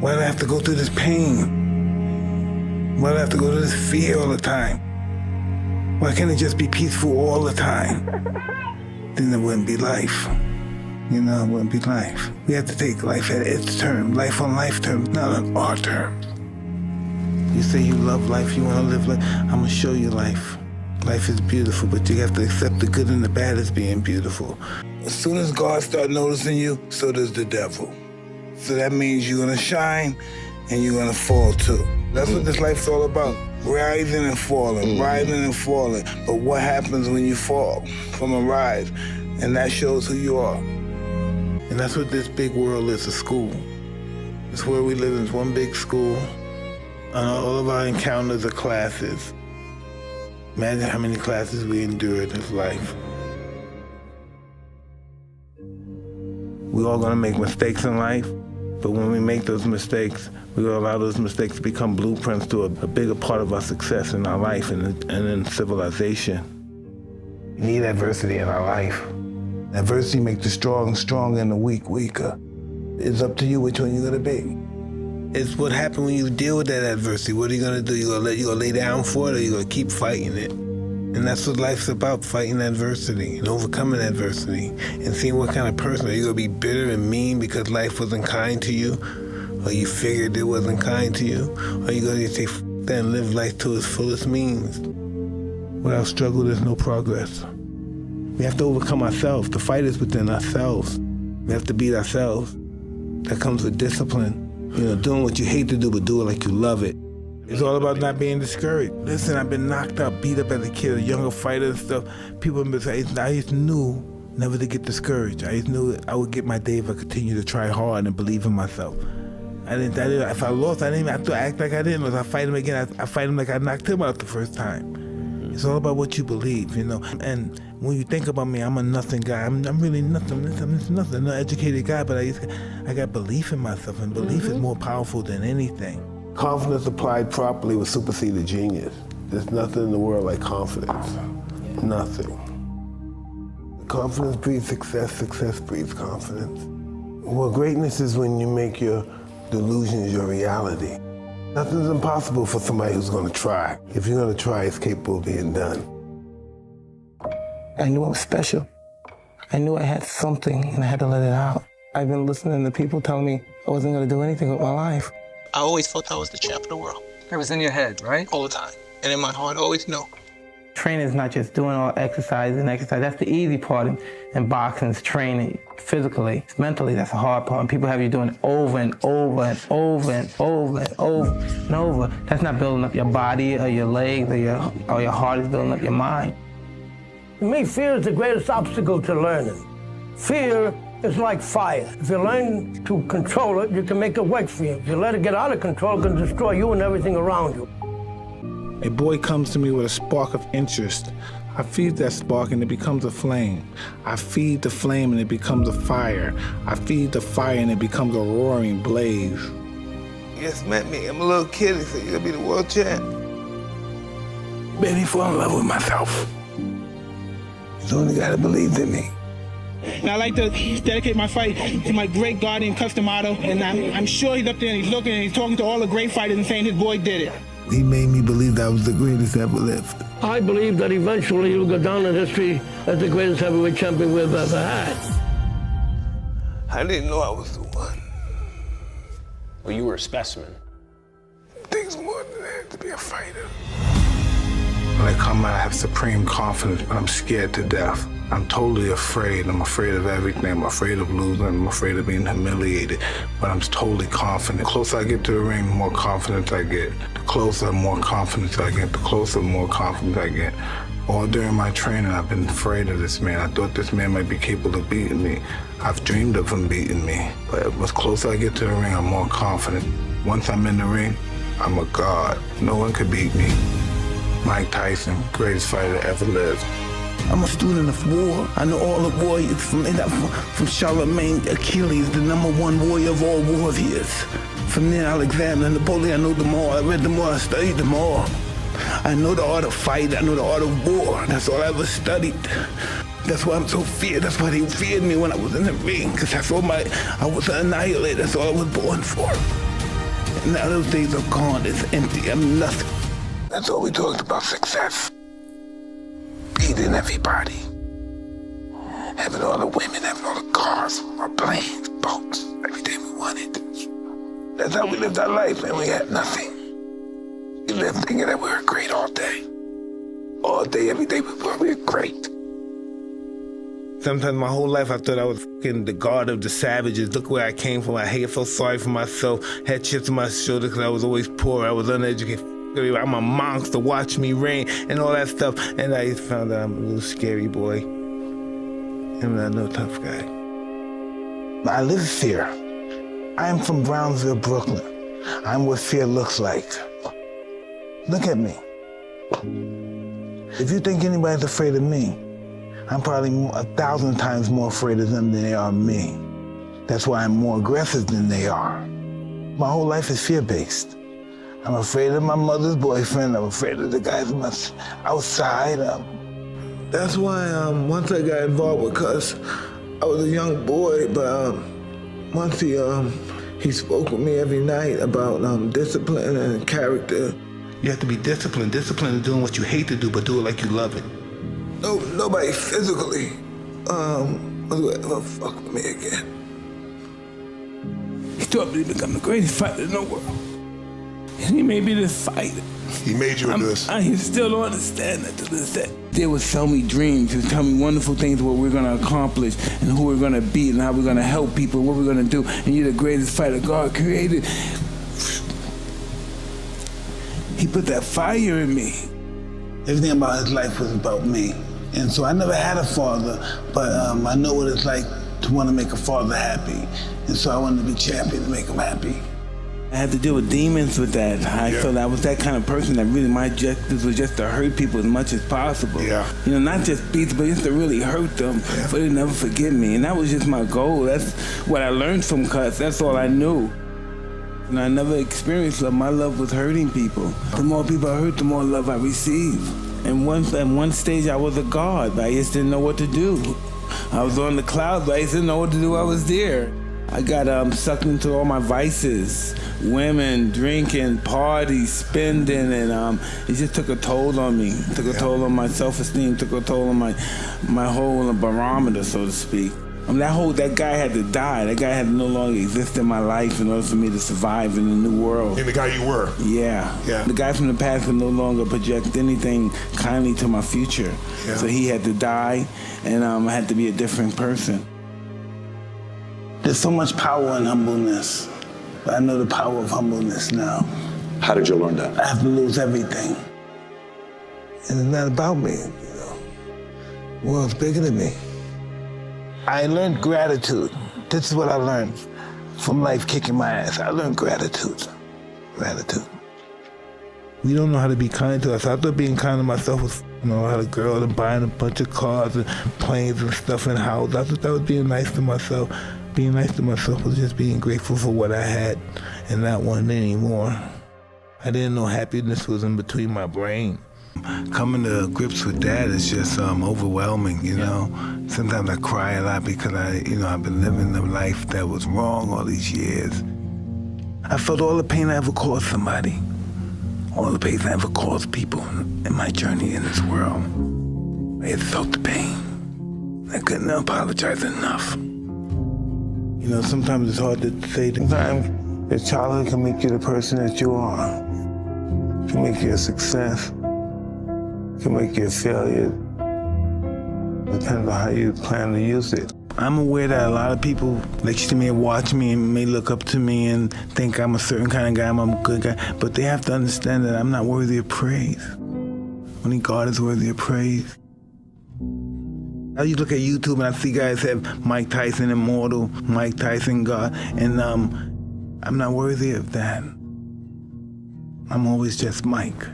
Why do I have to go through this pain? Why do I have to go through this fear all the time? Why can't it just be peaceful all the time? Then it wouldn't be life. It wouldn't be life. We have to take life at its term, life on life terms, not on our terms. You say you love life, you want to live life, I'm going to show you life. Life is beautiful, but you have to accept the good and the bad as being beautiful. As soon as God starts noticing you, so does the devil. So that means you're going to shine and you're going to fall too. That's what this life's all about. Rising and falling, rising and falling. But what happens when you fall from a rise? And that shows who you are. And that's what this big world is, a school. It's where we live in one big school. And all of our encounters are classes. Imagine how many classes we endured in this life. We're all gonna make mistakes in life, but when we make those mistakes, we will allow those mistakes to become blueprints to a bigger part of our success in our life and in civilization. We need adversity in our life. Adversity makes the strong stronger and the weak weaker. It's up to you which one you're gonna be. It's what happens when you deal with that adversity. What are you gonna do? You gonna lay down for it, or you gonna keep fighting it? And that's what life's about, fighting adversity and overcoming adversity and seeing what kind of person. Are you gonna be bitter and mean because life wasn't kind to you? Or you figured it wasn't kind to you? Or are you gonna say, F that and live life to its fullest means? Without struggle, there's no progress. We have to overcome ourselves. The fight is within ourselves. We have to beat ourselves. That comes with discipline. Doing what you hate to do, but do it like you love it. It's all about not being discouraged. Listen, I've been knocked out, beat up as a kid, a younger fighter and stuff. People have been saying, I just knew never to get discouraged. I just knew I would get my day if I continue to try hard and believe in myself. If I lost, I didn't have to act like I didn't lose. I fight him again, I fight him like I knocked him out the first time. It's all about what you believe, And when you think about me, I'm a nothing guy. I'm really nothing. I'm just nothing. I'm not an educated guy, but I got belief in myself, and belief is more powerful than anything. Confidence applied properly will supersede a genius. There's nothing in the world like confidence. Nothing. Confidence breeds success. Success breeds confidence. Well, greatness is when you make your delusions your reality. Nothing's impossible for somebody who's going to try. If you're going to try, it's capable of being done. I knew I was special. I knew I had something, and I had to let it out. I've been listening to people telling me I wasn't going to do anything with my life. I always felt I was the champ of the world. It was in your head, right? All the time. And in my heart, I always know. Training is not just doing all exercise and exercise. That's the easy part in boxing, is training physically. Mentally, that's the hard part. And people have you doing it over and over and over and over and over and over. That's not building up your body or your legs or your heart. Is building up your mind. To me, fear is the greatest obstacle to learning. Fear is like fire. If you learn to control it, you can make it work for you. If you let it get out of control, it can destroy you and everything around you. A boy comes to me with a spark of interest. I feed that spark and it becomes a flame. I feed the flame and it becomes a fire. I feed the fire and it becomes a roaring blaze. You just met me. I'm a little kid. He said, you're gonna be the world champ. Made me fall in love with myself. He's the only guy that believed in me. And I like to dedicate my fight to my great guardian, Customato, and I'm sure he's up there and he's looking and he's talking to all the great fighters and saying his boy did it. He made me believe that I was the greatest ever lived. I believe that eventually he'll go down in history as the greatest heavyweight champion we've ever had. I didn't know I was the one. Well, you were a specimen. It takes more than that to be a fighter. When I come out, I have supreme confidence, but I'm scared to death. I'm totally afraid. I'm afraid of everything. I'm afraid of losing. I'm afraid of being humiliated. But I'm totally confident. The closer I get to the ring, the more confidence I get. The closer, the more confidence I get. The closer, the more confidence I get. All during my training, I've been afraid of this man. I thought this man might be capable of beating me. I've dreamed of him beating me. But as closer I get to the ring, I'm more confident. Once I'm in the ring, I'm a god. No one could beat me. Mike Tyson, greatest fighter that ever lived. I'm a student of war. I know all the warriors from Charlemagne, Achilles, the #1 warrior of all warriors. From there, Alexander, Napoleon, I know them all. I read them all, I studied them all. I know the art of fight, I know the art of war. That's all I ever studied. That's why I'm so feared. That's why they feared me when I was in the ring, because I was an annihilator. That's all I was born for. Now those days are gone. It's empty. I'm nothing. That's all we talked about, success. Beating everybody. Having all the women, having all the cars, our planes, boats, everything we wanted. That's how we lived our life, and we had nothing. We lived thinking that we were great all day. All day, every day, we were great. Sometimes my whole life I thought I was the god of the savages. Look where I came from. I felt sorry for myself. Had chips on my shoulders because I was always poor. I was uneducated. I'm a monster. Watch me reign and all that stuff. And I found out I'm a little scary boy. I'm not no tough guy. I live in fear. I am from Brownsville, Brooklyn. I'm what fear looks like. Look at me. If you think anybody's afraid of me, I'm probably 1,000 times more afraid of them than they are of me. That's why I'm more aggressive than they are. My whole life is fear-based. I'm afraid of my mother's boyfriend. I'm afraid of the guys outside. That's why once I got involved with Cuz, I was a young boy, but once he spoke with me every night about discipline and character. You have to be disciplined. Discipline is doing what you hate to do, but do it like you love it. No, nobody physically will ever fuck with me again. He taught me to become the greatest fighter in the world. And he made me this fighter. He made you into this. I still don't understand that to this day. They would sell me dreams. He would tell me wonderful things what we're going to accomplish and who we're going to be and how we're going to help people, what we're going to do. And you're the greatest fighter God created. He put that fire in me. Everything about his life was about me. And so I never had a father, but I know what it's like to want to make a father happy. And so I wanted to be champion to make him happy. I had to deal with demons with that. I felt I was that kind of person that really my objective was just to hurt people as much as possible. Yeah. You know, not just beat them, but just to really hurt them, but they never forgive me. And that was just my goal. That's what I learned from Cuz. That's all I knew. And I never experienced love. My love was hurting people. The more people I hurt, the more love I received. And at one stage, I was a god, but I just didn't know what to do. I was on the clouds, but I just didn't know what to do. I was there. I got sucked into all my vices, women, drinking, parties, spending, and it just took a toll on me. It took a toll on my self-esteem, took a toll on my whole barometer, so to speak. That guy had to die. That guy had to no longer exist in my life in order for me to survive in the new world. And the guy you were. Yeah. The guy from the past could no longer project anything kindly to my future. Yeah. So he had to die, and I had to be a different person. There's so much power in humbleness, but I know the power of humbleness now. How did you learn that? I have to lose everything. And it's not about me, you know. The world's bigger than me. I learned gratitude. This is what I learned from life kicking my ass. I learned gratitude. Gratitude. We don't know how to be kind to us. I thought being kind to myself was, I had a girl and buying a bunch of cars and planes and stuff in the house. I thought that was being nice to myself. Being nice to myself was just being grateful for what I had and not wanting anymore. I didn't know happiness was in between my brain. Coming to grips with that is just overwhelming, you know. Sometimes I cry a lot because I've been living a life that was wrong all these years. I felt all the pain I ever caused somebody, all the pain I ever caused people in my journey in this world. I had felt the pain. I couldn't apologize enough. Sometimes it's hard to say. Sometimes your childhood can make you the person that you are. It can make you a success. It can make you a failure. Depends on how you plan to use it. I'm aware that a lot of people next to me watch me and may look up to me and think I'm a certain kind of guy, I'm a good guy, but they have to understand that I'm not worthy of praise. Only God is worthy of praise. You look at YouTube and I see guys have Mike Tyson, immortal, Mike Tyson, God, and I'm not worthy of that. I'm always just Mike.